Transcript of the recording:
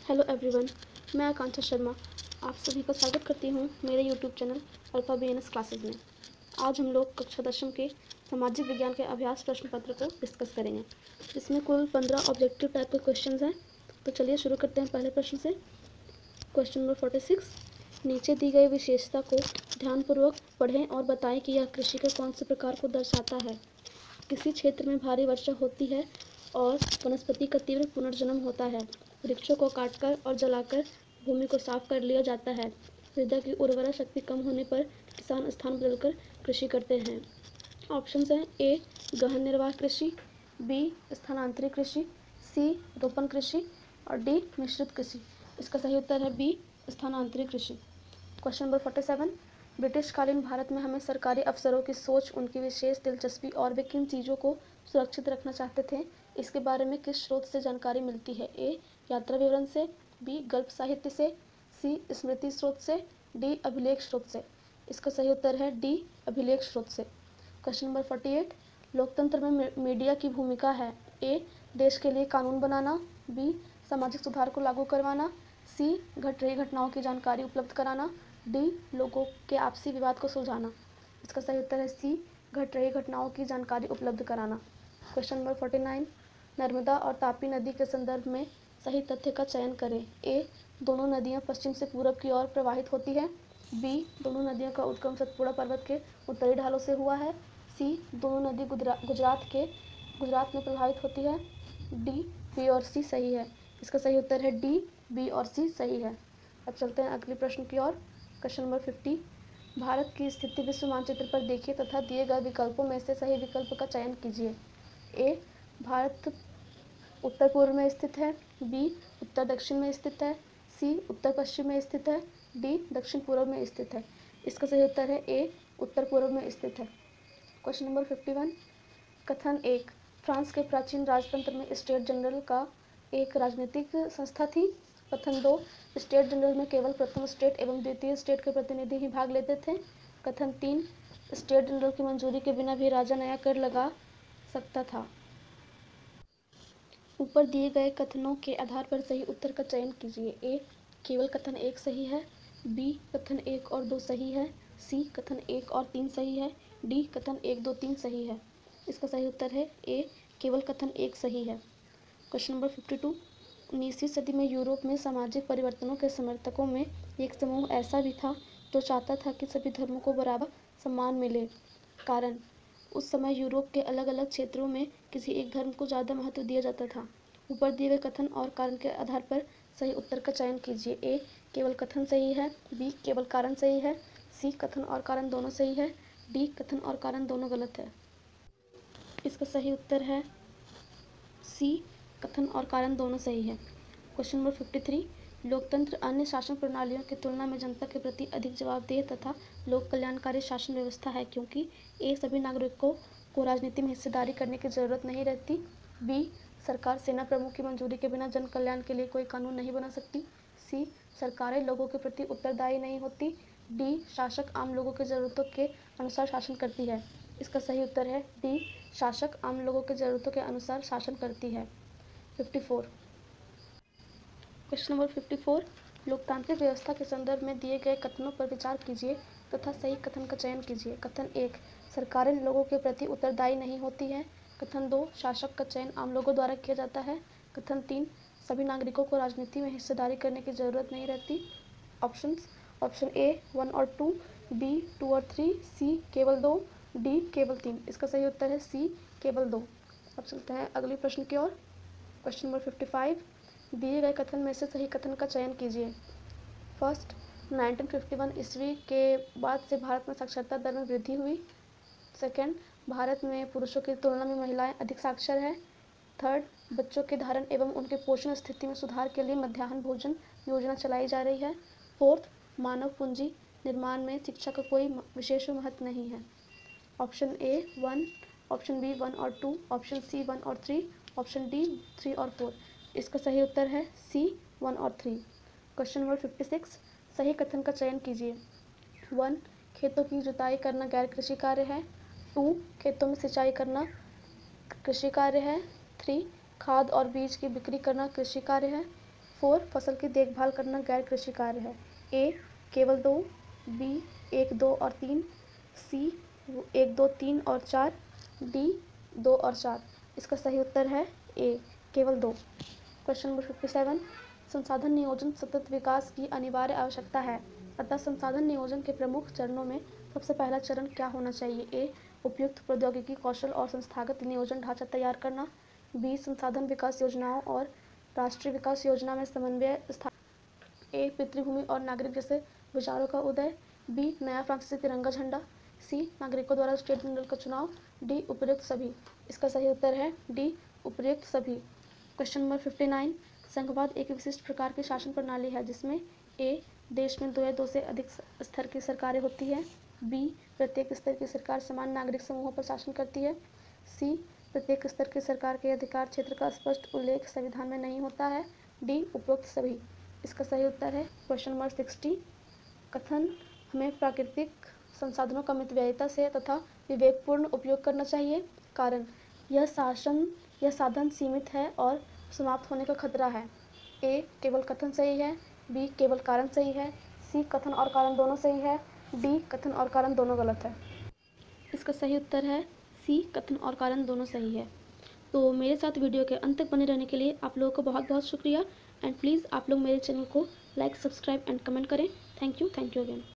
Hello everyone, मैं आकांक्षा शर्मा आप सभी का स्वागत करती हूँ मेरे YouTube channel alpha BNS classes में। आज हम लोग कक्षा 10वीं के सामाजिक विज्ञान के अभ्यास प्रश्न पत्र को डिस्कस करेंगे, जिसमें कुल 15 ऑब्जेक्टिव टाइप के क्वेश्चंस हैं। तो चलिए शुरू करते हैं पहले प्रश्न से। क्वेश्चन नंबर 46, नीचे दी गई विशेषता को ध्यानपूर्वक पढ़ें और बताएं कि यह कृषि के कौन से प्रकार को दर्शाता है। किसी क्षेत्र में भारी वर्षा होती है और वनस्पति का तीव्र पुनर्जन्म होता है। वृक्षों को काटकर और जलाकर भूमि को साफ कर लिया जाता है। मृदा की उर्वरा शक्ति कम होने पर किसान स्थान बदलकर कृषि करते हैं। ऑप्शंस हैं ए गहन निर्वाह कृषि, बी स्थानांतरित कृषि, सी रोपण कृषि और डी मिश्रित कृषि। इसका सही उत्तर है बी स्थानांतरित कृषि। क्वेश्चन नंबर 47, ब्रिटिशकालीन भारत में हमें सरकारी अफसरों की सोच, उनकी विशेष दिलचस्पी और वे किन चीज़ों को सुरक्षित रखना चाहते थे, इसके बारे में किस स्रोत से जानकारी मिलती है। ए यात्रा विवरण से, बी गल्प साहित्य से, सी स्मृति स्रोत से, डी अभिलेख स्रोत से। इसका सही उत्तर है डी अभिलेख स्रोत से। क्वेश्चन नंबर 48, लोकतंत्र में मीडिया की भूमिका है। ए देश के लिए कानून बनाना, बी सामाजिक सुधार को लागू करवाना, सी घट रही घटनाओं की जानकारी उपलब्ध कराना, डी लोगों के आपसी विवाद को सुलझाना। इसका सही उत्तर है सी घट रही घटनाओं की जानकारी उपलब्ध कराना। क्वेश्चन नंबर 49, नर्मदा और तापी नदी के संदर्भ में सही तथ्य का चयन करें। ए दोनों नदियां पश्चिम से पूरब की ओर प्रवाहित होती है, बी दोनों नदियों का उद्गम सतपुड़ा पर्वत के उत्तरी ढालों से हुआ है, सी दोनों नदी गुजरात में प्रवाहित होती है, डी बी और सी सही है। इसका सही उत्तर है डी बी और सी सही है। अब चलते हैं अगले प्रश्न की ओर। क्वेश्चन नंबर 50, भारत की स्थिति विश्व मानचित्र पर देखिए तथा दिए गए विकल्पों में से सही विकल्प का चयन कीजिए। ए भारत उत्तर पूर्व में स्थित है, बी उत्तर दक्षिण में स्थित है, सी उत्तर पश्चिम में स्थित है, डी दक्षिण पूर्व में स्थित है। इसका सही उत्तर है ए उत्तर पूर्व में स्थित है। क्वेश्चन नंबर 51, कथन 1, फ्रांस के प्राचीन राजतंत्र में स्टेट जनरल का एक राजनीतिक संस्था थी। कथन 2, स्टेट जनरल में केवल प्रथम स्टेट एवं द्वितीय स्टेट के प्रतिनिधि ही भाग लेते थे। कथन 3, स्टेट जनरल की मंजूरी के बिना भी राजा नया कर लगा सकता था। ऊपर दिए गए कथनों के आधार पर सही उत्तर का चयन कीजिए। ए केवल कथन 1 सही है, बी कथन 1 और 2 सही है, सी कथन 1 और 3 सही है, डी कथन 1 2 3 सही है। इसका सही उत्तर है ए केवल कथन 1 सही है। क्वेश्चन नंबर 52, 19वीं सदी में यूरोप में सामाजिक परिवर्तनों के समर्थकों में एक समूह ऐसा भी था जो चाहता था कि सभी धर्मों को बराबर सम्मान मिले। कारण, उस समय यूरोप के अलग अलग क्षेत्रों में किसी एक धर्म को ज़्यादा महत्व दिया जाता था। ऊपर दिए गए कथन और कारण के आधार पर सही उत्तर का चयन कीजिए। ए केवल कथन सही है, बी केवल कारण सही है, सी कथन और कारण दोनों सही है, डी कथन और कारण दोनों गलत है। इसका सही उत्तर है सी कथन और कारण दोनों सही है। क्वेश्चन नंबर 53, लोकतंत्र अन्य शासन प्रणालियों की तुलना में जनता के प्रति अधिक जवाबदेह तथा लोक कल्याणकारी शासन व्यवस्था है क्योंकि ए सभी नागरिकों को राजनीति में हिस्सेदारी करने की जरूरत नहीं रहती, बी सरकार सेना प्रमुख की मंजूरी के बिना जन कल्याण के लिए कोई कानून नहीं बना सकती, सी सरकारें लोगों के प्रति उत्तरदायी नहीं होती, डी शासक आम लोगों की ज़रूरतों के अनुसार शासन करती है। इसका सही उत्तर है डी शासक आम लोगों की ज़रूरतों के अनुसार शासन करती है। 54, क्वेश्चन नंबर 54, लोकतांत्रिक व्यवस्था के संदर्भ में दिए गए कथनों पर विचार कीजिए तथा सही कथन का चयन कीजिए। कथन 1, सरकारें लोगों के प्रति उत्तरदायी नहीं होती हैं। कथन 2, शासक का चयन आम लोगों द्वारा किया जाता है। कथन 3, सभी नागरिकों को राजनीति में हिस्सेदारी करने की ज़रूरत नहीं रहती। ऑप्शन ए 1 और 2, बी 2 और 3, सी केवल 2, डी केवल 3। इसका सही उत्तर है सी केवल 2। अब चलते हैं अगले प्रश्न की ओर। क्वेश्चन नंबर 55, दिए गए कथन में से सही कथन का चयन कीजिए। फर्स्ट, 1951 ईस्वी के बाद से भारत में साक्षरता दर में वृद्धि हुई। सेकंड, भारत में पुरुषों की तुलना में महिलाएं अधिक साक्षर हैं। थर्ड, बच्चों के धारण एवं उनके पोषण स्थिति में सुधार के लिए मध्याह्न भोजन योजना चलाई जा रही है। फोर्थ, मानव पूंजी निर्माण में शिक्षा का कोई विशेष महत्व नहीं है। ऑप्शन ए 1, ऑप्शन बी 1 और 2, ऑप्शन सी 1 और 3, ऑप्शन डी 3 और 4। इसका सही उत्तर है सी 1 और 3। क्वेश्चन नंबर 56, सही कथन का चयन कीजिए। 1, खेतों की जुताई करना गैर कृषि कार्य है। 2, खेतों में सिंचाई करना कृषि कार्य है। 3, खाद और बीज की बिक्री करना कृषि कार्य है। 4 फसल की देखभाल करना गैर कृषि कार्य है। ए केवल 2, बी 1, 2 और 3, सी 1, 2, 3 और 4, डी 2 और 4। इसका सही उत्तर है ए केवल 2। क्वेश्चन नंबर 57, संसाधन नियोजन सतत विकास की अनिवार्य आवश्यकता है, अतः संसाधन नियोजन के प्रमुख चरणों में सबसे पहला चरण क्या होना चाहिए? ए उपयुक्त प्रौद्योगिकी कौशल और संस्थागत नियोजन ढांचा तैयार करना, बी संसाधन विकास योजनाओं और राष्ट्रीय विकास योजना में समन्वय स्थापित, ए पितृभूमि और नागरिक जैसे विचारों का उदय, बी नया फ्रांसीसी तिरंगा झंडा, सी नागरिकों द्वारा स्टेट जनरल का चुनाव, डी उपयुक्त सभी। इसका सही उत्तर है डी उपयुक्त सभी। क्वेश्चन नंबर 59, संघवाद एक विशिष्ट प्रकार की शासन प्रणाली है जिसमें ए देश में 2 या 2 से अधिक स्तर की सरकारें होती है, बी प्रत्येक स्तर की सरकार समान नागरिक समूहों पर शासन करती है, सी प्रत्येक स्तर की सरकार के अधिकार क्षेत्र का स्पष्ट उल्लेख संविधान में नहीं होता है, डी उपरोक्त सभी। इसका सही उत्तर है क्वेश्चन नंबर 60, कथन हमें प्राकृतिक संसाधनों का मितव्ययिता से तथा विवेकपूर्ण उपयोग करना चाहिए, कारण यह साधन सीमित है और समाप्त होने का खतरा है। ए केवल कथन सही है, बी केवल कारण सही है, सी कथन और कारण दोनों सही है, डी कथन और कारण दोनों गलत है। इसका सही उत्तर है सी कथन और कारण दोनों सही है। तो मेरे साथ वीडियो के अंत तक बने रहने के लिए आप लोगों को बहुत बहुत शुक्रिया एंड प्लीज़ आप लोग मेरे चैनल को लाइक, सब्सक्राइब एंड कमेंट करें। Thank you again.